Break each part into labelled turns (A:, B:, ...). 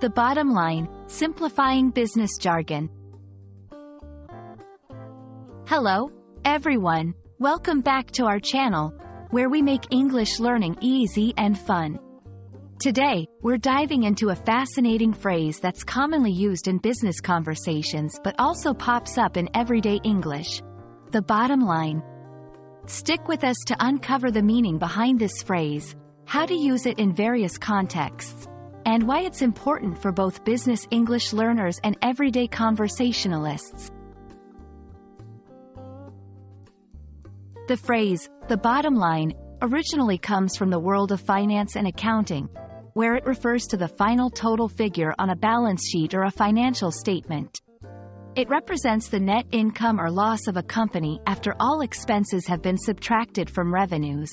A: The bottom line, simplifying business jargon. Hello, everyone. Welcome back to our channel, where we make English learning easy and fun. Today, we're diving into a fascinating phrase that's commonly used in business conversations but also pops up in everyday English. The bottom line. Stick with us to uncover the meaning behind this phrase, how to use it in various contexts, and why it's important for both business English learners and everyday conversationalists. The phrase, the bottom line, originally comes from the world of finance and accounting, where it refers to the final total figure on a balance sheet or a financial statement. It represents the net income or loss of a company after all expenses have been subtracted from revenues.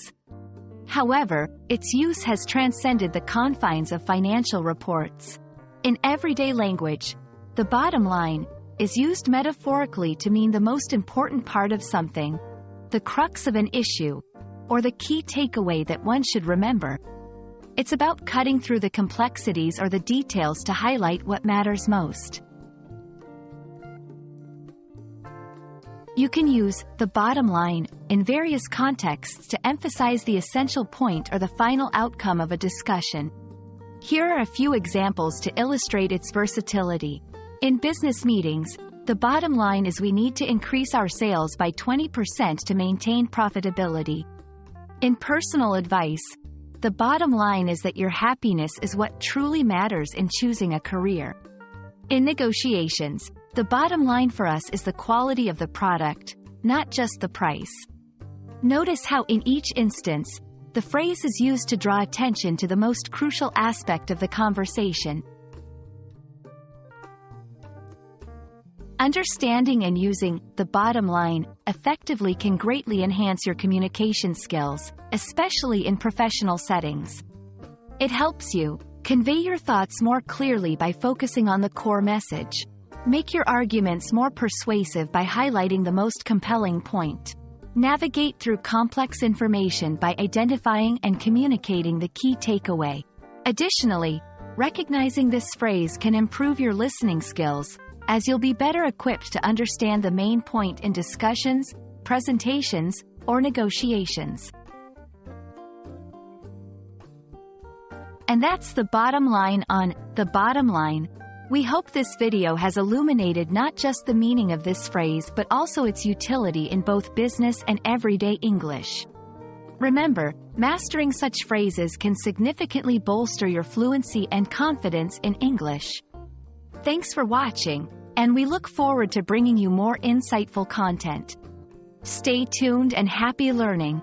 A: However, its use has transcended the confines of financial reports. In everyday language, the bottom line is used metaphorically to mean the most important part of something, the crux of an issue, or the key takeaway that one should remember. It's about cutting through the complexities or the details to highlight what matters most. You can use the bottom line in various contexts to emphasize the essential point or the final outcome of a discussion. Here are a few examples to illustrate its versatility. In business meetings, the bottom line is we need to increase our sales by 20% to maintain profitability. In personal advice, the bottom line is that your happiness is what truly matters in choosing a career. In negotiations, the bottom line for us is the quality of the product, not just the price. Notice how in each instance, the phrase is used to draw attention to the most crucial aspect of the conversation. Understanding and using the bottom line effectively can greatly enhance your communication skills, especially in professional settings. It helps you convey your thoughts more clearly by focusing on the core message. Make your arguments more persuasive by highlighting the most compelling point. Navigate through complex information by identifying and communicating the key takeaway. Additionally, recognizing this phrase can improve your listening skills, as you'll be better equipped to understand the main point in discussions, presentations, or negotiations. And that's the bottom line on the bottom line. We hope this video has illuminated not just the meaning of this phrase but also its utility in both business and everyday English. Remember, mastering such phrases can significantly bolster your fluency and confidence in English. Thanks for watching, and we look forward to bringing you more insightful content. Stay tuned and happy learning!